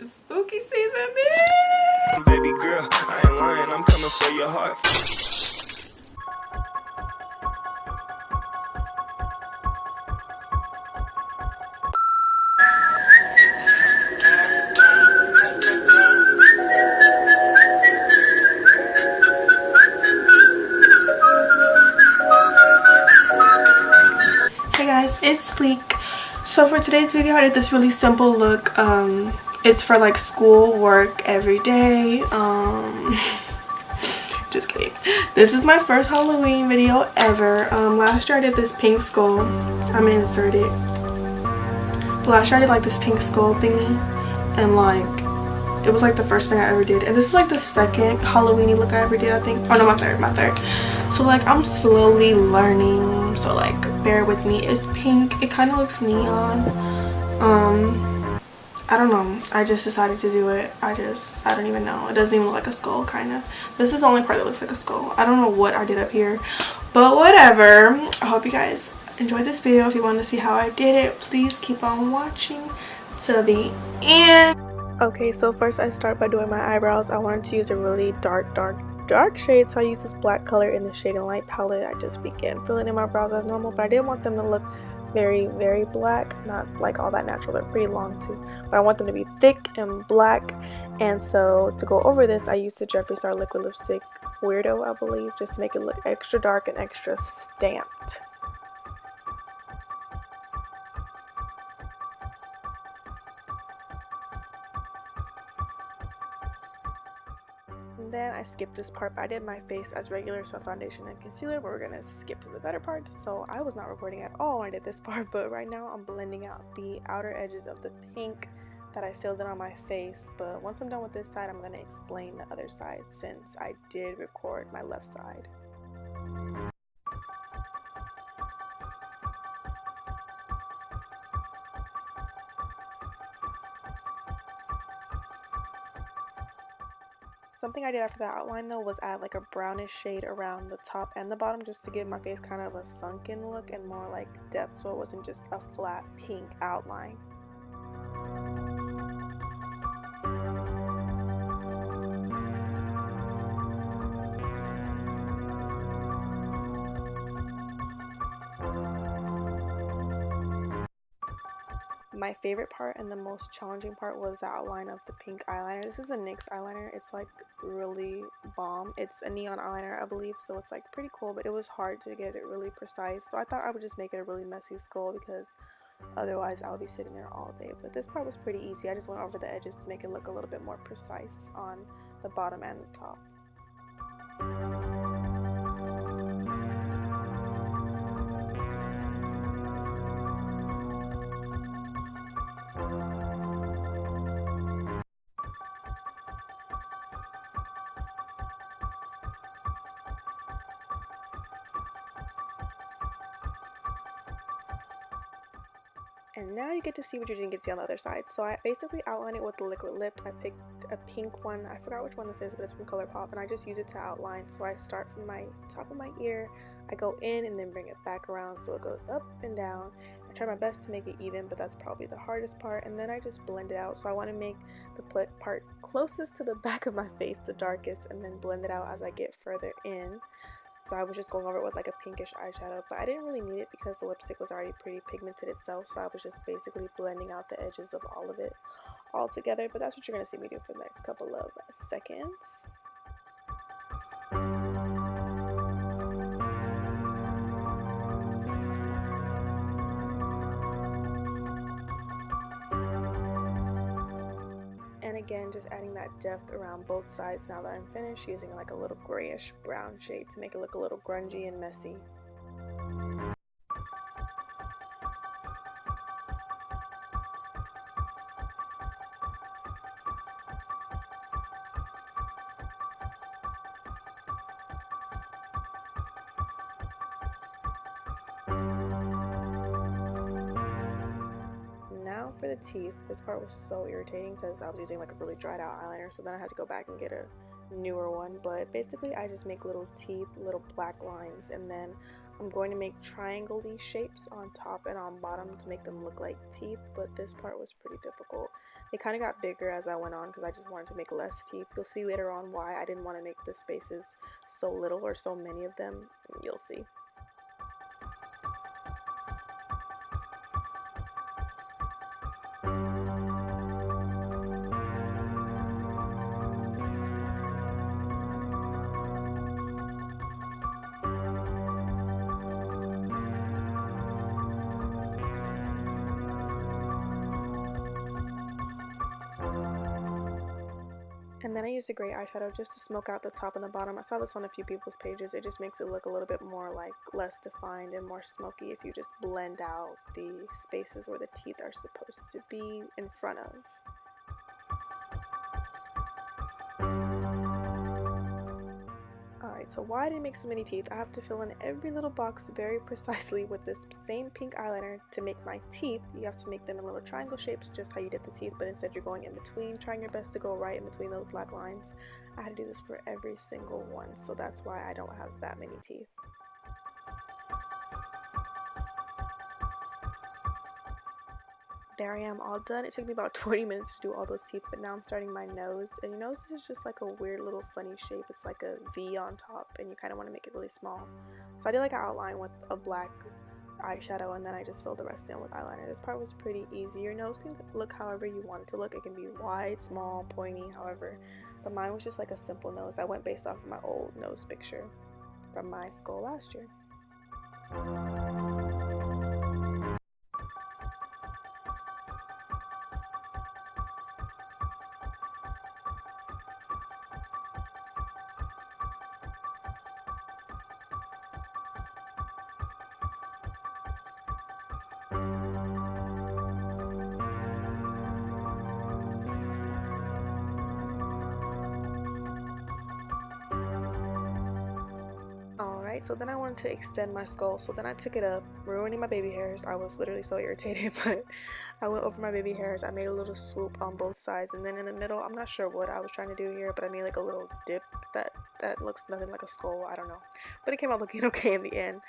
Spooky season, bitch. Baby girl, I ain't lying, I'm coming for your heart. Hey guys, it's Sleek. So for today's video, I did this really simple look. It's for like school, work, every day. Just kidding. This is my first Halloween video ever. Last year I did this pink skull. I'm gonna insert it. But last year I did like this pink skull thingy, and like it was like the first thing I ever did. And this is like the second Halloween-y look I ever did, I think. Oh no, my third. So like I'm slowly learning. So like bear with me. It's pink. It kind of looks neon. I don't know. I just decided to do it. I don't even know. It doesn't even look like a skull, kind of. This is the only part that looks like a skull. I don't know what I did up here, but whatever. I hope you guys enjoyed this video. If you want to see how I did it, please keep on watching to the end. Okay, so first I start by doing my eyebrows. I wanted to use a really dark shade, so I use this black color in the Shade and Light palette. I just began filling in my brows as normal, but I didn't want them to look very black, not like all that natural. They're pretty long too, but I want them to be thick and black. And so to go over this, I used the Jeffree Star liquid lipstick Weirdo, I believe, just to make it look extra dark and extra stamped. And then I skipped this part, but I did my face as regular, so foundation and concealer, but we're gonna skip to the better part. So I was not recording at all when I did this part, but right now I'm blending out the outer edges of the pink that I filled in on my face. But once I'm done with this side, I'm gonna explain the other side since I did record my left side. Something I did after that outline though was add like a brownish shade around the top and the bottom, just to give my face kind of a sunken look and more like depth, so it wasn't just a flat pink outline. My favorite part and the most challenging part was the outline of the pink eyeliner. This is a NYX eyeliner. It's like really bomb. It's a neon eyeliner, I believe, so it's like pretty cool, but it was hard to get it really precise. So I thought I would just make it a really messy skull, because otherwise I would be sitting there all day. But this part was pretty easy. I just went over the edges to make it look a little bit more precise on the bottom and the top. And now you get to see what you didn't get to see on the other side. So I basically outlined it with the liquid lip. I picked a pink one. I forgot which one this is, but it's from ColourPop, and I just use it to outline. So I start from my top of my ear, I go in and then bring it back around so it goes up and down. I try my best to make it even, but that's probably the hardest part. And then I just blend it out. So I want to make the part closest to the back of my face the darkest, and then blend it out as I get further in. So I was just going over it with like a pinkish eyeshadow, but I didn't really need it because the lipstick was already pretty pigmented itself, so I was just basically blending out the edges of all of it all together. But that's what you're going to see me do for the next couple of seconds. And again, just adding that depth around both sides now that I'm finished, using like a little grayish brown shade to make it look a little grungy and messy. For the teeth, this part was so irritating because I was using like a really dried out eyeliner, so then I had to go back and get a newer one. But basically I just make little teeth, little black lines, and then I'm going to make triangle-y shapes on top and on bottom to make them look like teeth, but this part was pretty difficult. They kind of got bigger as I went on because I just wanted to make less teeth. You'll see later on why I didn't want to make the spaces so little or so many of them. You'll see. And then I used a gray eyeshadow just to smoke out the top and the bottom. I saw this on a few people's pages. It just makes it look a little bit more like less defined and more smoky if you just blend out the spaces where the teeth are supposed to be in front of. Alright, so why did I make so many teeth? I have to fill in every little box very precisely with this same pink eyeliner to make my teeth. You have to make them in little triangle shapes, just how you did the teeth, but instead you're going in between, trying your best to go right in between those black lines. I had to do this for every single one, so that's why I don't have that many teeth. There I am, all done. It took me about 20 minutes to do all those teeth, but now I'm starting my nose, and your nose is just like a weird little funny shape. It's like a V on top, and you kind of want to make it really small. So I did like an outline with a black eyeshadow, and then I just filled the rest in with eyeliner. This part was pretty easy. Your nose can look however you want it to look. It can be wide, small, pointy, however, but mine was just like a simple nose. I went based off of my old nose picture from my skull last year. Alright, so then I wanted to extend my skull, so then I took it up, ruining my baby hairs. I was literally so irritated, but I went over my baby hairs. I made a little swoop on both sides, and then in the middle, I'm not sure what I was trying to do here, but I made like a little dip that looks nothing like a skull. I don't know, but it came out looking okay in the end.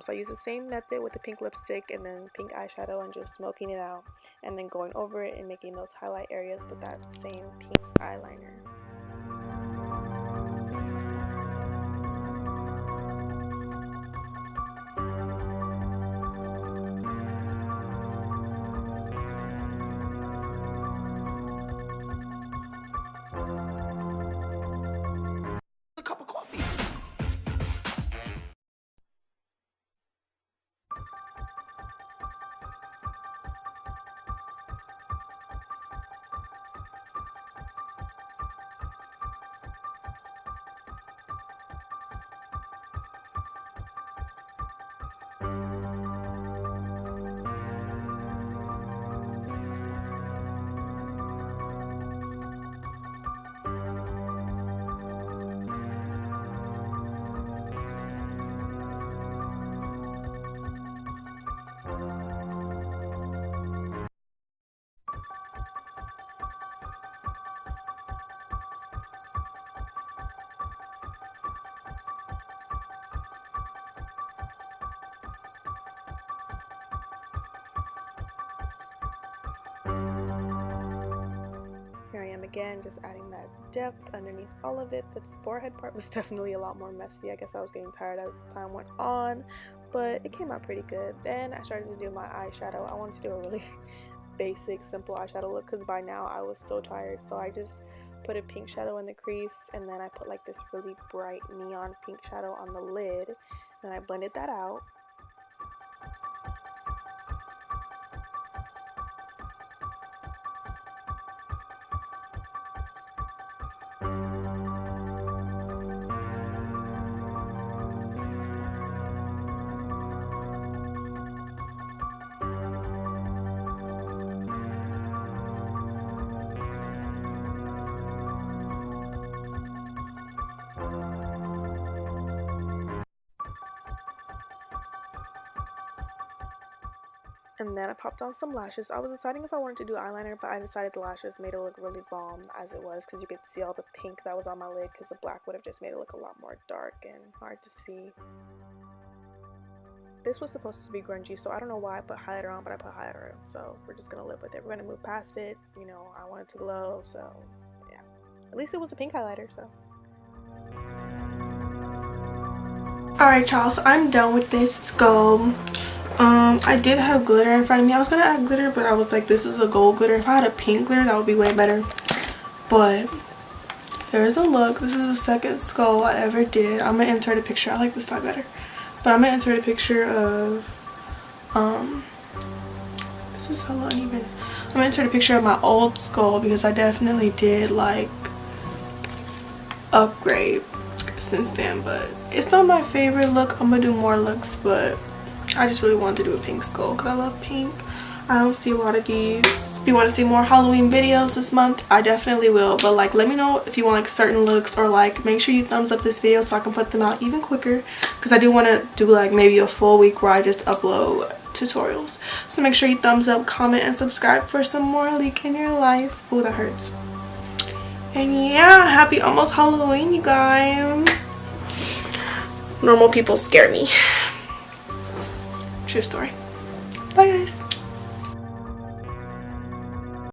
So I used the same method with the pink lipstick and then pink eyeshadow and just smoking it out, and then going over it and making those highlight areas with that same pink eyeliner. Here I am again, just adding that depth underneath all of it. The forehead part was definitely a lot more messy. I guess I was getting tired as time went on, but it came out pretty good. Then I started to do my eyeshadow. I wanted to do a really basic, simple eyeshadow look because by now I was so tired. So I just put a pink shadow in the crease, and then I put like this really bright neon pink shadow on the lid. Then I blended that out. And then I popped on some lashes. I was deciding if I wanted to do eyeliner, but I decided the lashes made it look really bomb as it was because you could see all the pink that was on my lid because the black would have just made it look a lot more dark and hard to see. this was supposed to be grungy, so I don't know why I put highlighter on, but I put highlighter on. So we're just gonna live with it. We're gonna move past it. You know, I want it to glow, so yeah. At least it was a pink highlighter, so. Alright, y'all, so I'm done with this skull. I did have glitter in front of me. I was gonna add glitter, but I was like, this is a gold glitter. If I had a pink glitter, that would be way better. But there's a look. This is the second skull I ever did. I'm gonna insert a picture. I like this side better. But I'm gonna insert a picture of this is so uneven. I'm gonna insert a picture of my old skull because I definitely did like upgrade since then, but it's not my favorite look. I'm gonna do more looks, but I just really wanted to do a pink skull because I love pink. I don't see a lot of these. If you want to see more Halloween videos this month, I definitely will, but like let me know if you want like certain looks, or like make sure you thumbs up this video so I can put them out even quicker, because I do want to do like maybe a full week where I just upload tutorials. So make sure you thumbs up, comment, and subscribe for some more leak in your life. Oh, that hurts. And yeah, happy almost Halloween, you guys. Normal people scare me. True story. Bye guys.